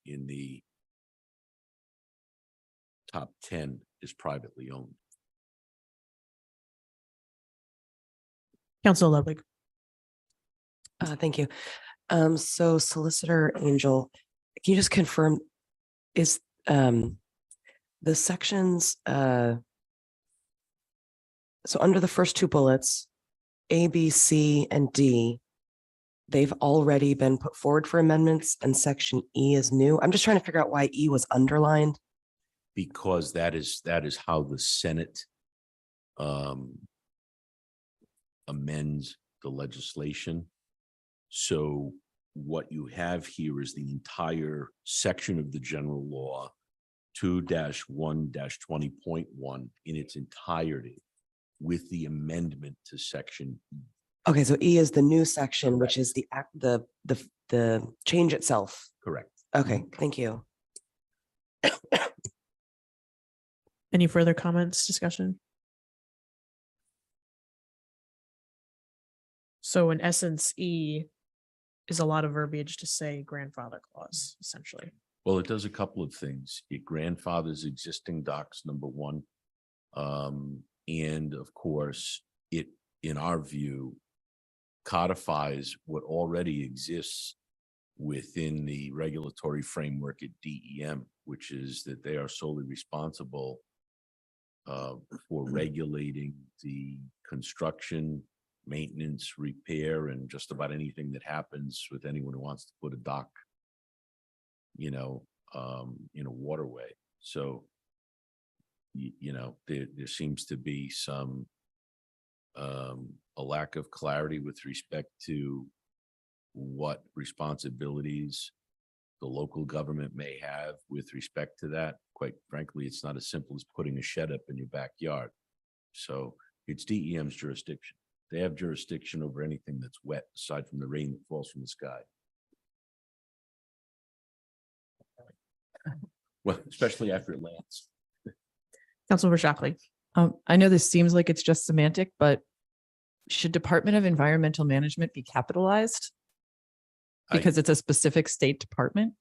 in the top 10 is privately owned. Council Ludwig. Thank you. So Solicitor Angell, can you just confirm, is the sections, so under the first two bullets, A, B, C, and D, they've already been put forward for amendments and section E is new? I'm just trying to figure out why E was underlined. Because that is how the Senate amends the legislation. So what you have here is the entire section of the general law 2-1-20.1 in its entirety with the amendment to section E. Okay, so E is the new section, which is the act, the change itself. Correct. Okay, thank you. Any further comments, discussion? So in essence, E is a lot of verbiage to say grandfather clause, essentially. Well, it does a couple of things. It grandfathers existing docks, number one. And of course, it, in our view, codifies what already exists within the regulatory framework at DEM, which is that they are solely responsible for regulating the construction, maintenance, repair, and just about anything that happens with anyone who wants to put a dock, in a waterway. So, there seems to be some a lack of clarity with respect to what responsibilities the local government may have with respect to that. Quite frankly, it's not as simple as putting a shed up in your backyard. So it's DEM's jurisdiction. They have jurisdiction over anything that's wet, aside from the rain that falls from the sky. Well, especially after it lands. Councilmember Shockley. I know this seems like it's just semantic, but should Department of Environmental Management be capitalized? Because it's a specific state department?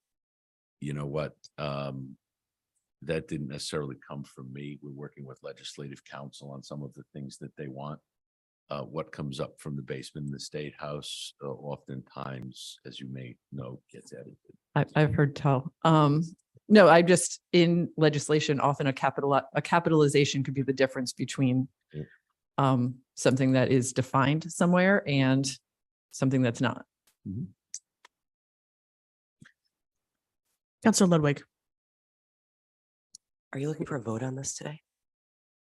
You know what? That didn't necessarily come from me. We're working with legislative counsel on some of the things that they want. What comes up from the basement in the State House oftentimes, as you may know, gets edited. I've heard tell. No, I just, in legislation, often a capitalization could be the difference between something that is defined somewhere and something that's not. Mm-hmm. Councilor Ludwig. Are you looking for a vote on this today?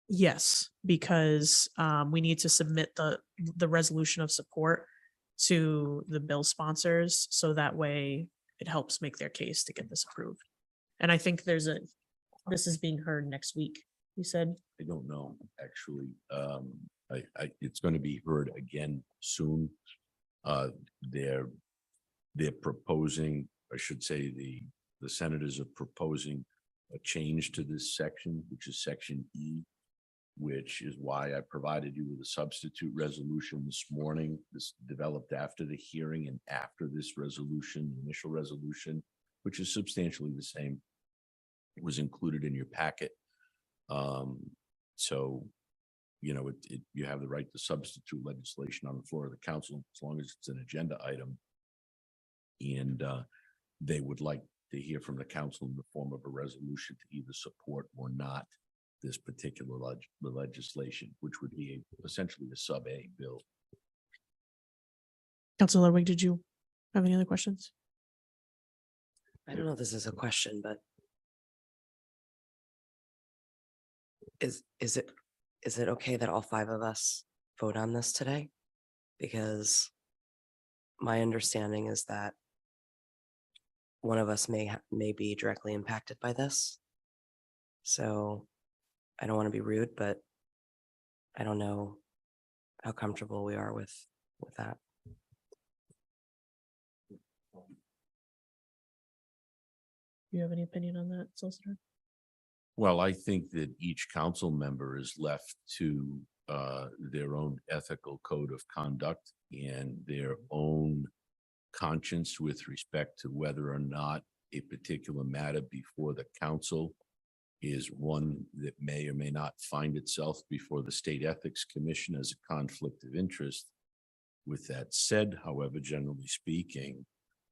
Yes, because we need to submit the resolution of support to the bill sponsors, so that way it helps make their case to get this approved. And I think this is being heard next week, you said? I don't know, actually. It's going to be heard again soon. They're proposing, I should say, the senators are proposing a change to this section, which is section E, which is why I provided you with a substitute resolution this morning. This developed after the hearing and after this resolution, initial resolution, which is substantially the same. It was included in your packet. So, you have the right to substitute legislation on the floor of the council as long as it's an agenda item. And they would like to hear from the council in the form of a resolution to either support or not this particular legislation, which would be essentially a sub-A bill. Councilor Ludwig, did you have any other questions? I don't know if this is a question, but is it okay that all five of us vote on this today? Because my understanding is that one of us may be directly impacted by this. So I don't want to be rude, but I don't know how comfortable we are with that. Do you have any opinion on that, Solicitor? Well, I think that each council member is left to their own ethical code of conduct and their own conscience with respect to whether or not a particular matter before the council is one that may or may not find itself before the State Ethics Commission as a conflict of interest. With that said, however, generally speaking,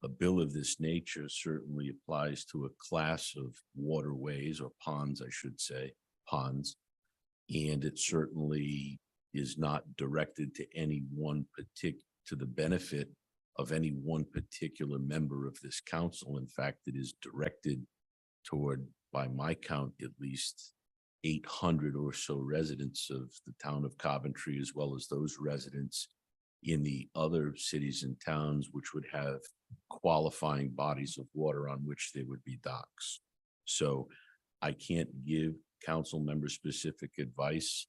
a bill of this nature certainly applies to a class of waterways or ponds, I should say, ponds. And it certainly is not directed to any one to the benefit of any one particular member of this council. In fact, it is directed toward, by my count, at least 800 or so residents of the town of Coventry, as well as those residents in the other cities and towns which would have qualifying bodies of water on which there would be docks. So I can't give council members specific advice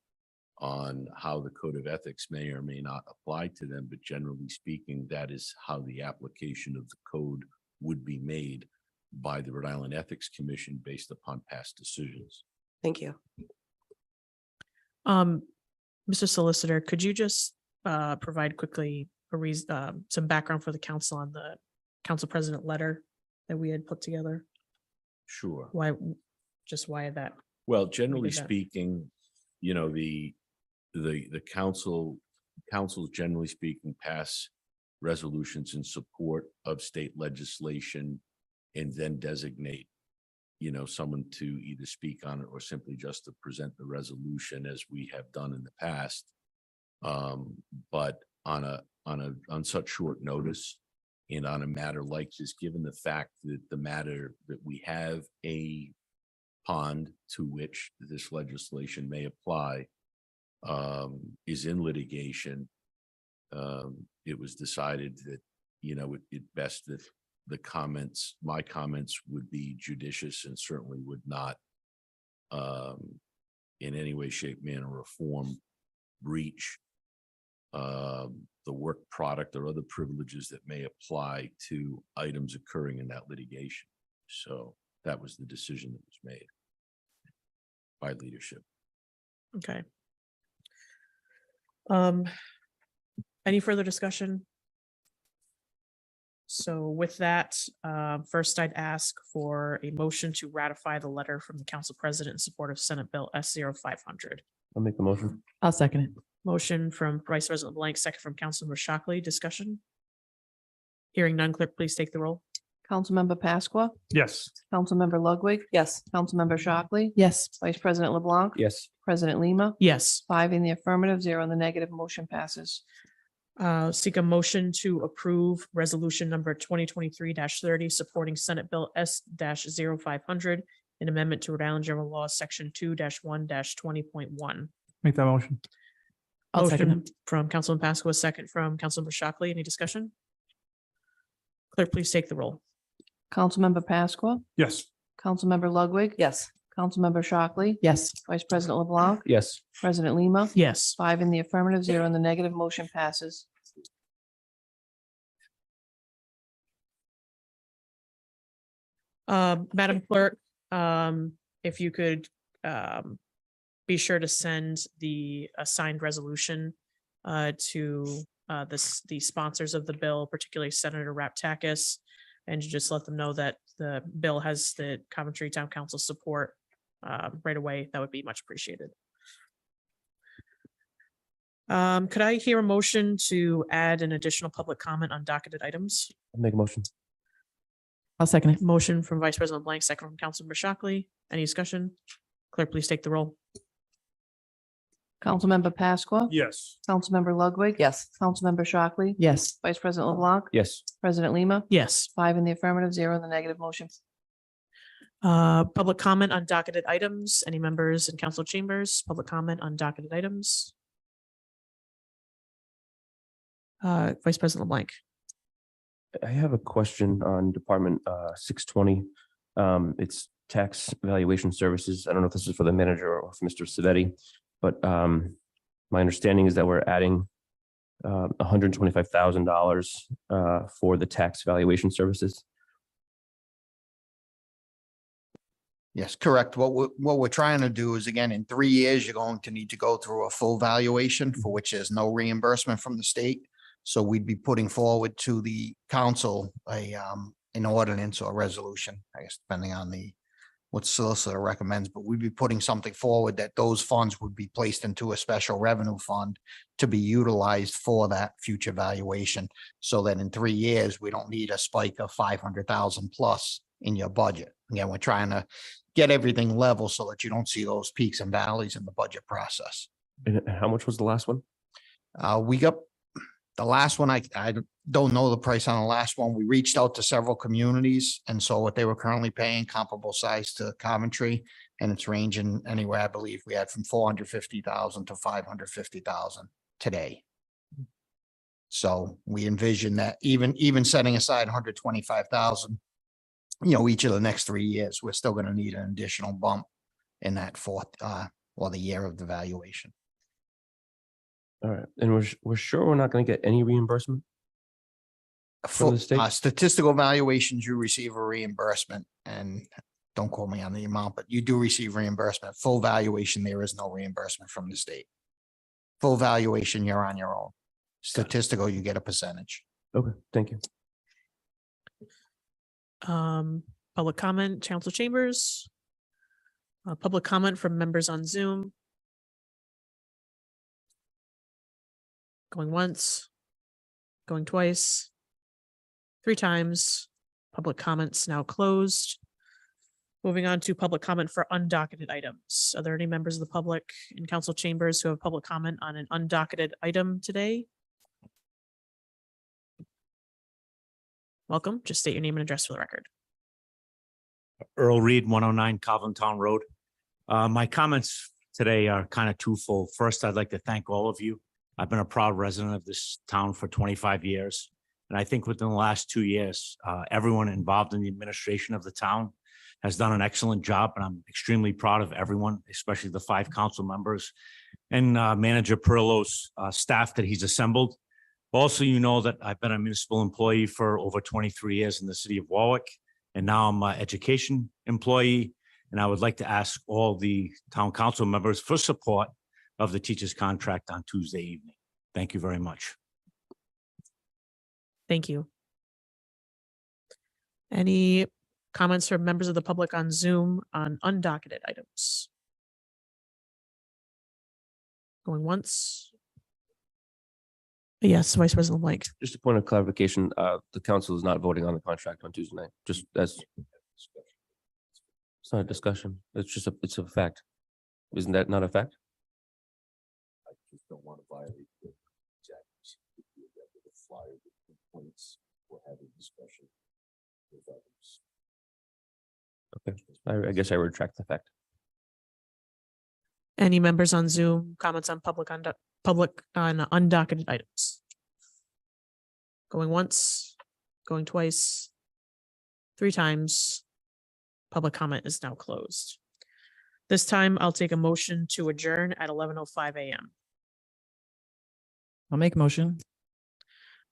on how the code of ethics may or may not apply to them, but generally speaking, that is how the application of the code would be made by the Rhode Island Ethics Commission based upon past decisions. Thank you. Mr. Solicitor, could you just provide quickly a reason, some background for the council on the council president letter that we had put together? Sure. Why, just why that? Well, generally did that. speaking, you know, the councils generally speaking pass resolutions in support of state legislation and then designate, you know, someone to either speak on it or simply just to present the resolution as we have done in the past. But on such short notice and on a matter like this, given the fact that the matter that we have a pond to which this legislation may apply is in litigation, it was decided that, you know, it best that my comments would be judicious and certainly would not in any way, shape, manner, or form breach the work product or other privileges that may apply to items occurring in that litigation. So that was the decision that was made by leadership. Okay. Any further discussion? So with that, first I'd ask for a motion to ratify the letter from the council president in support of Senate Bill S0500. I'll make the motion. I'll second it. Motion from Vice President Blank, second from Councilmember Shockley. Discussion? Hearing none, clerk, please take the roll. Councilmember Pasqua, Yes. Councilmember Ludwig, Yes. Councilmember Shockley, Yes. Vice President LeBlanc, Yes. President Lima, Yes. 5 in the affirmative, 0 in the negative, motion passes. Seek a motion to approve resolution number 2023-30, supporting Senate Bill S-0500, an amendment to Rhode Island General Law, Section 2-1-20.1. Make that motion. I'll second Motion it. from Councilman Pasqua, second from Councilmember Shockley. Any discussion? Clerk, please take the roll. Councilmember Pasqua, Yes. Councilmember Ludwig, Yes. Councilmember Shockley, Yes. Vice President LeBlanc, Yes. President Lima, Yes. 5 in the affirmative, 0 in the negative, motion passes. Madam Clerk, if you could be sure to send the assigned resolution to the sponsors of the bill, particularly Senator Raptakis, and just let them know that the bill has the Coventry Town Council support right away. That would be much appreciated. Could I hear a motion to add an additional public comment on docketed items? I'll make a motion. I'll second it. Motion from Vice President Blank, second from Councilmember Shockley. Any discussion? Clerk, please take the roll. Councilmember Pasqua, Yes. Councilmember Ludwig, Yes. Councilmember Shockley, Yes. Vice President LeBlanc, Yes. President Lima, Yes. 5 in the affirmative, 0 in the negative, motion. Public comment on docketed items. Any members in council chambers? Public comment on docketed items. Vice President LeBlanc. I have a question on Department 620. It's tax valuation services. I don't know if this is for the manager or for Mr. Savetti, but my understanding is that we're adding $125,000 for the tax valuation services. Yes, correct. What we're trying to do is, again, in 3 years, you're going to need to go through a full valuation for which there's no reimbursement from the state. So we'd be putting forward to the council an ordinance or resolution, I guess, depending on what solicitor recommends, but we'd be putting something forward that those funds would be placed into a special revenue fund to be utilized for that future valuation. So that in 3 years, we don't need a spike of 500,000 plus in your budget. Again, we're trying to get everything level so that you don't see those peaks and valleys in the budget process. And how much was the last one? We got the last one. I don't know the price on the last one. We reached out to several communities and saw what they were currently paying, comparable size to Coventry, and it's ranging anywhere. I believe we had from 450,000 to 550,000 today. So we envision that even setting aside 125,000 each of the next 3 years, we're still going to need an additional bump in that fourth, or the year of the valuation. All right. And we're sure we're not going to get any reimbursement? From the state? Statistical valuations, you receive a reimbursement, and don't quote me on the amount, but you do receive reimbursement. Full valuation, there is no reimbursement from the state. Full valuation, you're on your own. Statistical, you get a percentage. Okay, thank you. Public comment, council chambers. Public comment from members on Zoom. Going once, going twice, 3 times. Public comments now closed. Moving on to public comment for undocketed items. Are there any members of the public in council chambers who have public comment on an undocketed item today? Welcome. Just state your name and address for the record. Earl Reed, 109 Calvin Town Road. My comments today are kind of twofold. First, I'd like to thank all of you. I've been a proud resident of this town for 25 years. And I think within the last 2 years, everyone involved in the administration of the town has done an excellent job. And I'm extremely proud of everyone, especially the 5 council members and Manager Parrillo's staff that he's assembled. Also, you know that I've been a municipal employee for over 23 years in the city of Warwick. And now I'm an education employee. And I would like to ask all the town council members for support of the teacher's contract on Tuesday evening. Thank you very much. Thank you. Any comments from members of the public on Zoom on undocketed items? Going once. Yes, Vice President Blank. Just a point of clarification, the council is not voting on the contract on Tuesday night, just as. It's not a discussion, it's just it's a fact. Isn't that not a fact? I just don't want to violate the flyer with points or having discussion with others. Okay, I guess I retract the fact. Any members on Zoom comments on public on undocketed items? Going once, going twice, 3 times. Public comment is now closed. This time I'll take a motion to adjourn at 11:05 a.m. I'll make motion.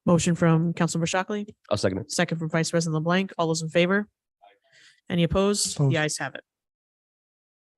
Motion from Councilmember Shockley, I'll second it. second from Vice President LeBlanc. All those in favor? Any opposed? The ayes have it.